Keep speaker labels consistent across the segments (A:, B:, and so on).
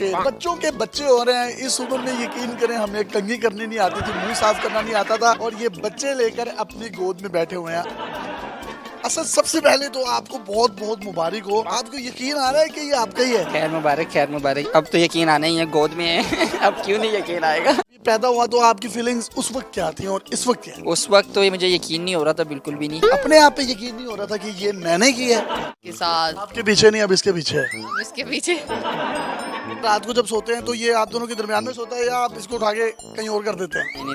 A: शेर। बच्चों के बच्चे हो रहे हैं इस उम्र में, यकीन करें हमें कंघी करनी नहीं आती थी, मुंह साफ करना नहीं आता था, और ये बच्चे लेकर अपनी गोद में बैठे हुए हैं। असद, सबसे पहले तो आपको बहुत बहुत मुबारक हो। आपको यकीन आ रहा है कि ये आपका ही है?
B: खैर मुबारक, खैर मुबारक। अब तो यकीन आना ही है, गोद में है। अब क्यों नहीं यकीन आएगा।
A: पैदा हुआ तो आपकी फीलिंग्स उस वक्त क्या थी और इस वक्त क्या है?
B: उस वक्त तो ये मुझे यकीन नहीं हो रहा था, बिल्कुल भी नहीं।
A: अपने आप पे यकीन नहीं हो रहा था कि ये मैंने की है।
C: के साथ
A: आपके पीछे नहीं, अब इसके पीछे है।
C: इसके पीछे
A: रात को जब सोते हैं तो ये आप दोनों के दरमियान में सोता है या आप इसको उठा के कहीं और कर देते हैं?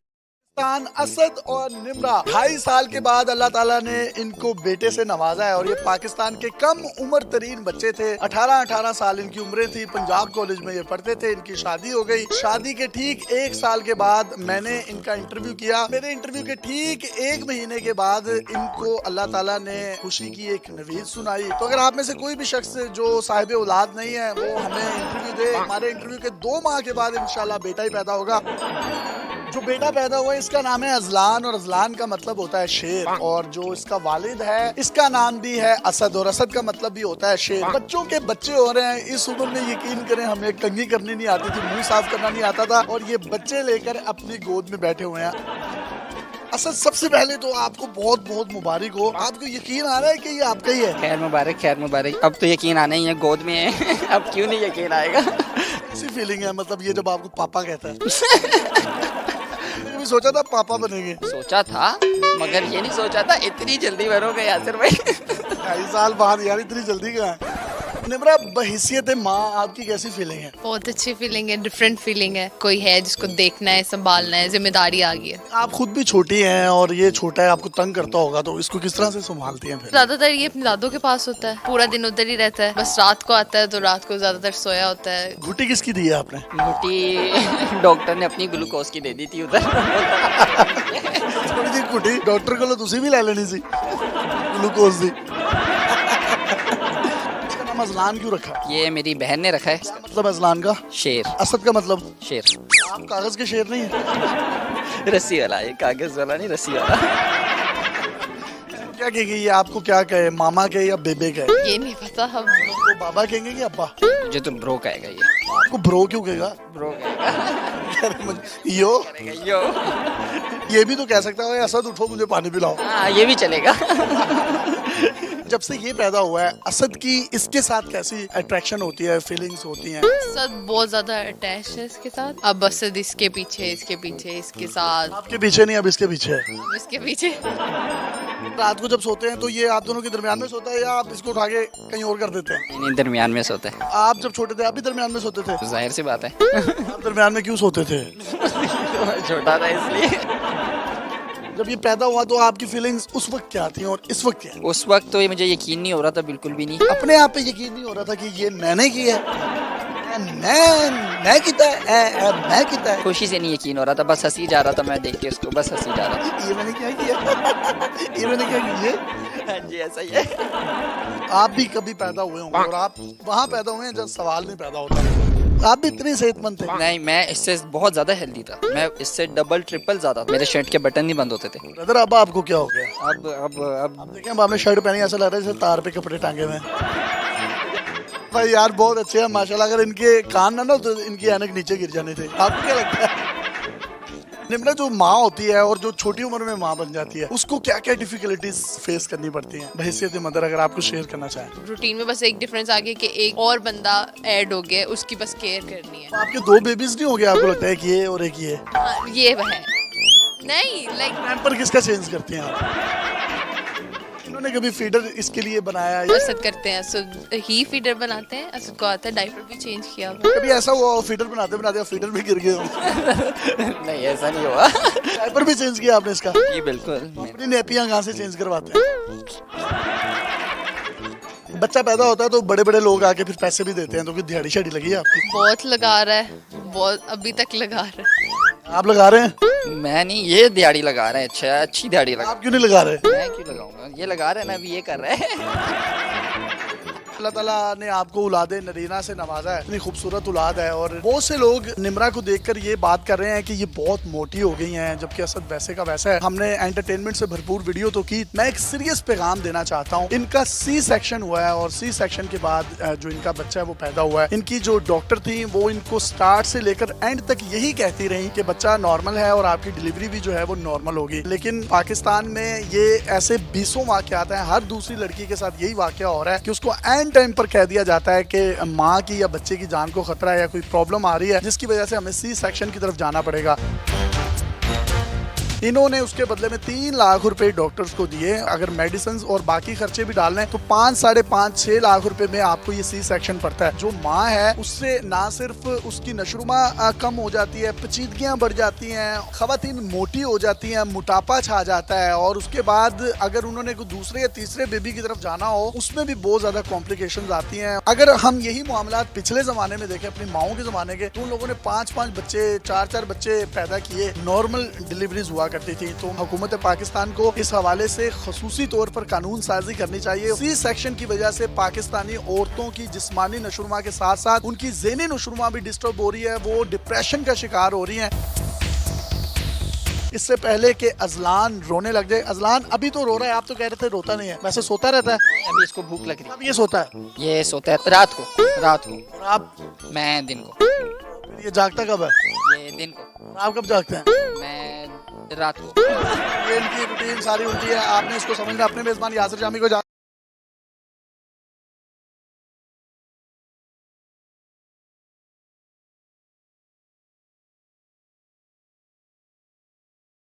A: असद और निम्रा 2.5 साल के बाद अल्लाह ताला ने इनको बेटे से नवाजा है, और ये पाकिस्तान के कम उम्र तरीन बच्चे थे। 18 साल इनकी उम्रें थी। पंजाब कॉलेज में ये पढ़ते थे। इनकी शादी हो गई। शादी के ठीक 1 साल के बाद मैंने इनका इंटरव्यू किया। मेरे इंटरव्यू के ठीक 1 महीने के बाद इनको अल्लाह ताला ने खुशी की एक नवीद सुनाई। तो अगर आप में से कोई भी शख्स जो साहिब औलाद नहीं है वो हमें इंटरव्यू दे। हमारे इंटरव्यू के 2 माह के बाद इंशाल्लाह बेटा ही पैदा होगा। जो बेटा पैदा हुआ है इसका नाम है अजलान, और अजलान का मतलब होता है शेर। और जो इसका वालिद है इसका नाम भी है असद, और असद का मतलब भी होता है शेर। बच्चों के बच्चे हो रहे हैं इस उम्र में, यकीन करें हमें कंघी करनी नहीं आती थी, मुंह साफ करना नहीं आता था, और ये बच्चे लेकर अपनी गोद में बैठे हुए हैं। असद, सबसे पहले तो आपको बहुत बहुत मुबारक हो। आपको यकीन आ रहा है कि ये आपका ही है?
B: खैर मुबारक, खैर मुबारक। अब तो यकीन आना ही है, गोद में है। अब क्यों नहीं यकीन आएगा।
A: कैसी फीलिंग है, मतलब ये जब आपको पापा कहता है? कभी सोचा था पापा बनेंगे?
B: सोचा था, मगर ये नहीं सोचा था इतनी जल्दी बनोगे यासिर भाई।
A: 2.5 साल बाद यार, इतनी जल्दी कहाँ है? निम्रा, बहैसियत माँ आपकी कैसी फीलिंग है?
C: बहुत अच्छी फीलिंग है, डिफरेंट फीलिंग है। कोई है जिसको देखना है, संभालना है, जिम्मेदारी आ गई है।
A: आप खुद भी छोटी हैं और ये छोटा है, आपको तंग करता होगा, तो इसको किस तरह से संभालती हैं फिर?
C: ज्यादातर ये अपनी दादों के पास होता है, पूरा दिन उधर ही रहता है। बस रात को आता है तो रात को ज्यादातर सोया होता है।
A: घुट्टी किसकी दी है आपने?
B: घुट्टी डॉक्टर ने अपनी ग्लूकोज की दे दी थी उधर।
A: थोड़ी सी घुट्टी डॉक्टर को तुसी भी ले लेनी सी, ग्लूकोज दी। इसका नाम अजलान क्यों रखा?
B: ये मेरी बहन ने रखा है।
A: मतलब अजलान का
B: शेर।
A: असद का मतलब
B: शेर
A: आप कागज के शेर नहीं है?
B: रस्सी वाला, ये कागज वाला नहीं, रस्सी वाला।
A: क्या कहेंगे ये आपको, क्या कहे, मामा कहे या बेबे कहे?
C: ये नहीं पता हम।
A: तो बाबा कहेंगे कि अब्बा?
B: मुझे तो ब्रो कहेगा ये।
A: आपको ब्रो क्यों कहेगा?
B: ब्रो कहेगा।
A: यो,
B: यो।
A: ये भी तो कह सकता है असद उठो मुझे पानी पिलाओ।
B: हाँ, ये भी चलेगा।
A: जब से ये पैदा हुआ है असद की इसके साथ कैसी अट्रैक्शन होती है, फीलिंग्स होती हैं?
C: सब बहुत ज्यादा अटैच है इसके साथ। अब असद इसके पीछे, इसके पीछे, इसके साथ।
A: आपके पीछे नहीं, अब इसके पीछे है।
C: इसके पीछे
A: रात को जब सोते हैं तो ये आप दोनों के दरमियान में सोता है या आप इसको उठा के कहीं और कर देते हैं?
B: नहीं, दरमियान में सोते हैं।
A: आप जब छोटे थे आप भी दरमियान में सोते थे?
B: जाहिर सी बात है।
A: आप दरमियान में क्यों सोते थे?
B: छोटा था इसलिए।
A: जब ये पैदा हुआ तो आपकी फीलिंग्स उस वक्त क्या थी और इस वक्त क्या है?
B: उस वक्त तो ये मुझे यकीन नहीं हो रहा था, बिल्कुल भी नहीं।
A: अपने आप पे यकीन नहीं हो रहा था कि ये मैंने की है। मैं किता है, मैं किता है।
B: खुशी से नहीं यकीन हो रहा था, बस हंसी जा रहा था मैं देख के उसको, बस हंसी जा रहा था।
A: ये मैंने क्या किया? ये मैंने क्या किया?
B: हाँ जी, ऐसा ही है।
A: आप भी कभी पैदा हुए होंगे और आप वहाँ पैदा हुए हैं जब सवाल नहीं पैदा होता। आप भी इतने सेहतमंद थे?
B: नहीं, मैं इससे बहुत ज्यादा हेल्दी था। मैं इससे डबल ट्रिपल ज्यादा, मेरे शर्ट के बटन नहीं बंद होते थे।
A: ब्रदर, अब आपको क्या हो गया?
B: अब
A: देखें, अब आपने शर्ट पहनी, ऐसा लग रहा है जैसे तार पे कपड़े टांगे हुए हैं। भाई यार बहुत अच्छे हैं माशाल्लाह। अगर इनके कान ना तो इनकी ऐनक नीचे गिर जाने थे। आपको क्या लगता है? निम्रा, जो माँ होती है और जो छोटी उम्र में माँ बन जाती है उसको क्या क्या डिफिकल्टीज फेस करनी पड़ती हैं बहैसियत मदर, अगर आपको शेयर करना चाहें?
C: रूटीन में बस एक डिफरेंस आ गया कि एक और बंदा ऐड हो गया, उसकी बस केयर करनी है।
A: तो आपके 2 बेबीज नहीं हो गए? आपको लगता है कि ये और एक ये?
C: हाँ, ये वह है। नहीं, लाइक
A: पैम्पर किसका चेंज करती हैं आप? इन्होंने कभी फीडर इसके लिए बनाया या
C: असद करते हैं, असद ही फीडर बनाते हैं। असद को आता है, डायपर भी चेंज किया हुआ।
A: कभी ऐसा हुआ हो फीडर बनाते बनाते फीडर भी गिर गए हो?
B: नहीं, ऐसा नहीं हुआ।
A: डायपर भी चेंज किया आपने इसका?
B: ये बिल्कुल।
A: अपनी नेपियां कहाँ से चेंज करवाते हैं? बच्चा पैदा होता है तो बड़े बड़े लोग आके फिर पैसे भी देते हैं, तो दिहाड़ी शाड़ी लगी है आपकी?
C: बहुत लगा रहा है, बहुत अभी तक लगा रहा है।
A: आप लगा रहे हैं?
B: मैं नहीं, ये दिहाड़ी लगा रहे हैं। अच्छा, अच्छी दिहाड़ी लगा।
A: आप क्यों नहीं लगा रहे?
B: मैं क्यों लगाऊंगा? ये लगा रहे हैं ना, अभी ये कर रहे हैं।
A: अल्लाह ताला ने आपको औलादे नरीना से नवाजा है, इतनी खूबसूरत औलाद है। और बहुत से लोग निम्रा को देखकर ये बात कर रहे हैं कि ये बहुत मोटी हो गई हैं, जबकि असद वैसे का वैसा है। हमने एंटरटेनमेंट से भरपूर वीडियो तो की, मैं एक सीरियस पैगाम देना चाहता हूँ। इनका सी सेक्शन हुआ है और सी सेक्शन के बाद जो इनका बच्चा है वो पैदा हुआ है। इनकी जो डॉक्टर थी वो इनको स्टार्ट से लेकर एंड तक यही कहती रही कि बच्चा नॉर्मल है और आपकी डिलीवरी भी जो है वो नॉर्मल होगी। लेकिन पाकिस्तान में ये ऐसे 20 वाकयात हैं, हर दूसरी लड़की के साथ यही वाकया हो रहा है कि उसको एंड टाइम पर कह दिया जाता है कि माँ की या बच्चे की जान को खतरा है या कोई प्रॉब्लम आ रही है, जिसकी वजह से हमें सी सेक्शन की तरफ जाना पड़ेगा। इन्होंने उसके बदले में 3 लाख रुपए डॉक्टर्स को दिए। अगर मेडिसिन और बाकी खर्चे भी डाल लें तो 5, साढ़े 5, 6 लाख रुपए में आपको ये सी सेक्शन पड़ता है। जो माँ है उससे ना सिर्फ उसकी नशरुमा कम हो जाती है, पेचीदगियां बढ़ जाती हैं, खवातीन मोटी हो जाती हैं, मोटापा छा जाता है, और उसके बाद अगर उन्होंने कोई दूसरे या तीसरे बेबी की तरफ जाना हो उसमें भी बहुत ज्यादा कॉम्प्लिकेशंस आती हैं। अगर हम यही मामला पिछले जमाने में देखें, अपनी माओं के जमाने के, तो उन लोगों ने 5-5 बच्चे, 4-4 बच्चे पैदा किए, नॉर्मल डिलीवरीज हुआ करती थी। तो हुकूमत पाकिस्तान को इस हवाले से खसूसी तौर पर कानून साजी करनी चाहिए। सी सेक्शन की वजह से पाकिस्तानी औरतों की जिस्मानी नशुरमा के साथ साथ उनकी ज़हनी नशुरमा भी डिस्टर्ब हो रही है, वो डिप्रेशन का शिकार हो रही हैं। इससे पहले कि अजलान रोने लग जाए, अजलान अभी तो रो रहा है, आप तो कह रहे थे रोता नहीं है, वैसे सोता रहता है?
B: अभी इसको भूख लग रही
A: अब ये सोता है?
B: है, ये सोता है रात को।
A: और आप?
B: मैं दिन को।
A: ये जागता कब है?
B: ये दिन को।
A: आप कब जागते हैं?
B: मैं रात को।
A: ये इनकी रूटीन सारी उल्टी है। आपने इसको समझना। अपने मेजबान यासिर जामी को